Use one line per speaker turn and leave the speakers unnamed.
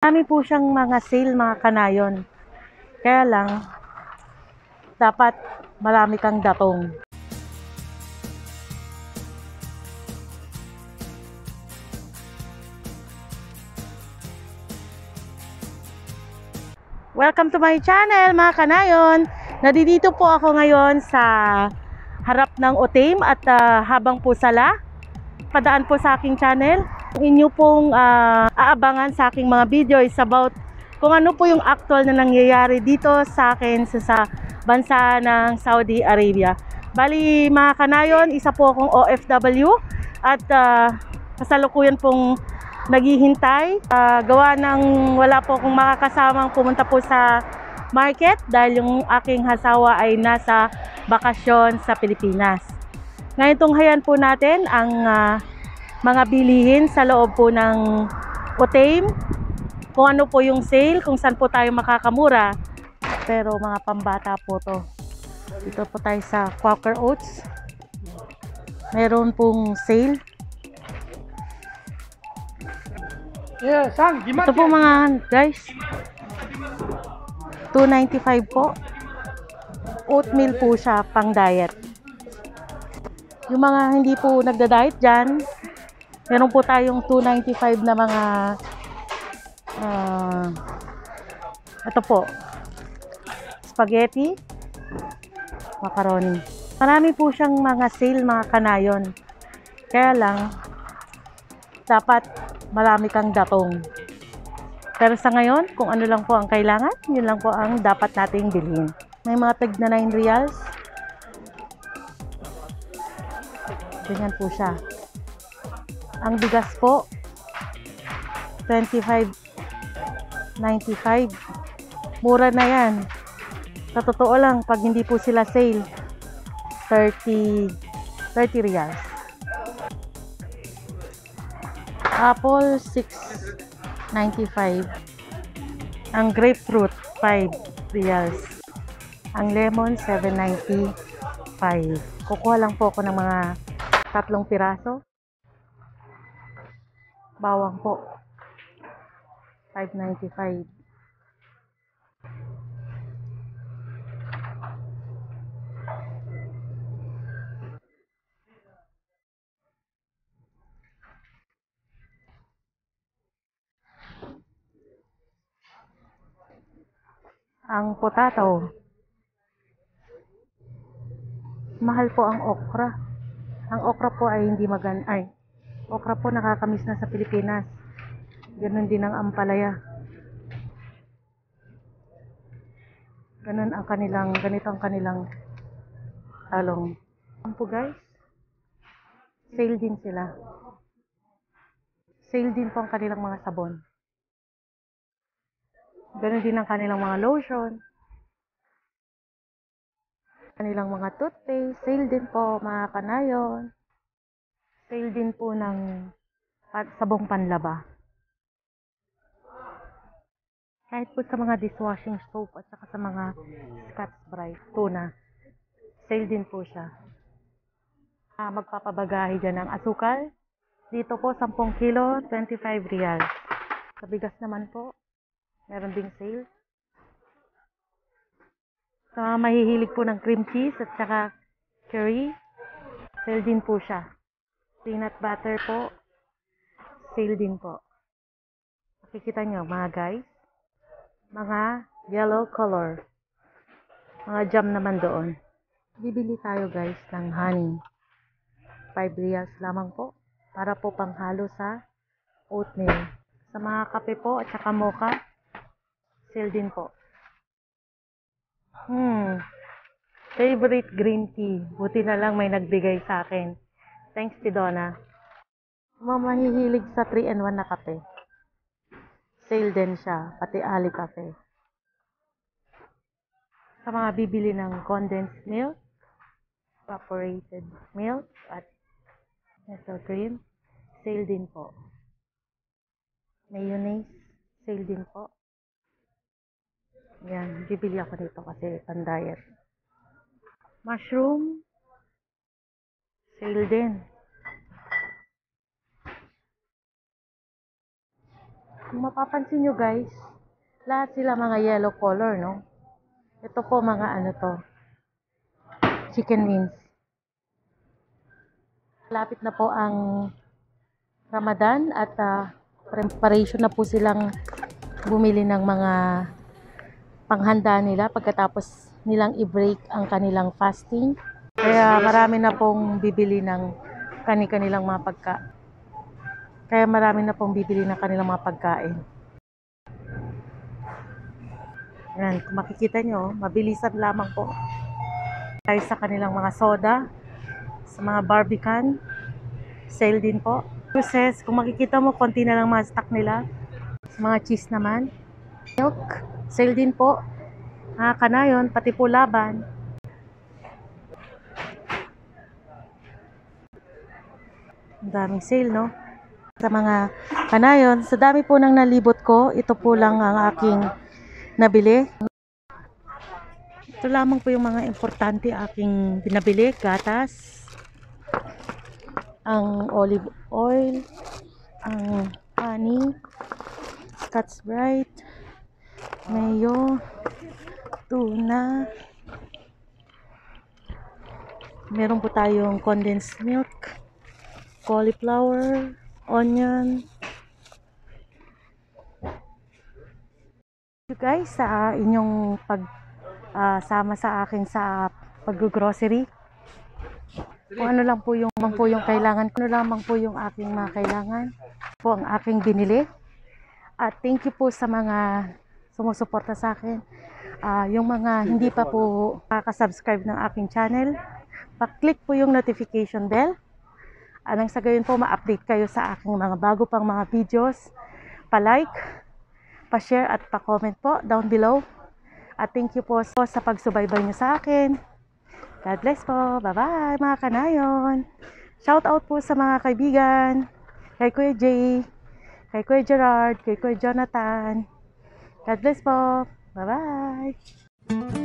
Marami po siyang mga sale, mga kanayon. Kaya lang, dapat marami kang datong. Welcome to my channel, mga kanayon. Nandito po ako ngayon sa harap ng Otame at habang po sala. Padaan po sa aking channel. Inyo pong aabangan sa aking mga video is about kung ano po yung actual na nangyayari dito sa akin sa bansa ng Saudi Arabia. Bali, mga kanayon, isa po akong OFW at kasalukuyan pong naghihintay. Gawa ng wala po akong makakasamang pumunta po sa market dahil yung aking asawa ay nasa bakasyon sa Pilipinas. Ngayon tunghayan po natin ang mga bilihin sa loob po ng Otame, kung ano po yung sale, kung saan po tayo makakamura. Pero mga pambata po to. Dito po tayo sa Quaker Oats. Meron pong sale. Ito po mga guys, 295 po. Oatmeal po siya, pang diet. Yung mga hindi po nagda-diet dyan, meron po tayong 295 na mga ito po, spaghetti, macaroni. Marami po siyang mga sale, mga kanayon. Kaya lang, dapat marami kang datong. Pero sa ngayon, kung ano lang po ang kailangan, yun lang po ang dapat nating bilhin. May mga tag na 9 reals. Ganyan po siya. Ang bigas po, 25.95. Mura na yan. Sa totoo lang, pag hindi po sila sale, 30 reals. Apple, 6.95. Ang grapefruit, 5 reals. Ang lemon, 7.95. Kukuha lang po ako ng mga 3 piraso. Bawang po, 5.95. Ang potato, mahal po ang okra. Ang okra po ay hindi okra po nakakamiss na sa Pilipinas. Ganon din ang ampalaya. Ganito ang kanilang talong. Ang po guys, sale din sila. Sale din po ang kanilang mga sabon. Ganon din ang kanilang mga lotion. Kanilang mga toothpaste. Sale din po, mga kanayon. Sale din po ng sabong panlaba. Kahit po sa mga dishwashing soap at saka sa mga Scotch Brite, tuna, sale din po siya. Magpapabagahe dyan ng asukal. Dito po, 10 kilo, 25 real. Sa bigas naman po, meron ding sale. Sa mahihilig po ng cream cheese at saka curry, sale din po siya. Peanut butter po, sale din po. Makikita nyo mga guys, mga yellow color. Mga jam naman doon. Bibili tayo guys ng honey. 5 reals lamang po. Para po panghalo sa oatmeal. Sa mga kape po at saka mocha, sale din po. Favorite green tea. Buti na lang may nagbigay sa akin. Thanks to Donna. Mahihilig sa 3-in-1 na kape. Sale din siya, pati Ali Cafe. Sa mga bibili ng condensed milk, evaporated milk, at nestle cream, sale din po. Mayonnaise, sale din po. Yan, bibili ako dito kasi pan-diet. Mushroom, sale din. Kung mapapansin nyo guys, lahat sila mga yellow color, no? Ito po mga ano to, chicken wings. Lapit na po ang Ramadan at preparation na po silang bumili ng mga panghanda nila pagkatapos nilang i-break ang kanilang fasting. Kaya marami na pong bibili ng kanilang mga pagkain. Yan, kung makikita nyo, mabilisan lamang po tayo sa kanilang mga soda, sa mga barbican, sale din po. Juices, kung makikita mo, konti na lang mga stock nila. Sa mga cheese naman, milk, sale din po. Mga kanayon, pati po laban. Ang daming sale, no? Sa mga kanayon, sa dami po ng nalibot ko, ito po lang ang aking nabili. Ito lamang po yung mga importante aking binabili. Gatas, ang olive oil, ang honey, Scotch Brite, mayo, tuna. Meron po tayong condensed milk, cauliflower, onion. You guys, sa inyong sama sa akin sa pag-grocery. Kung ano lang po yung kailangan, kung ano lamang po yung aking mga kailangan, po ang aking binili. At thank you po sa mga sumusuporta sa akin. Yung mga hindi pa po nakaka-subscribe ng aking channel, pa-click po yung notification bell. Nang sa gayon po ma-update kayo sa aking mga bago pang mga videos. Pa-like, pa-share at pa-comment po down below. At thank you po sa pagsubaybay nyo sa akin. God bless po. Bye-bye mga kanayon. Shout out po sa mga kaibigan. Kay Kuya Jay, kay Kuya Gerard, kay Kuya Jonathan. God bless po. Bye-bye.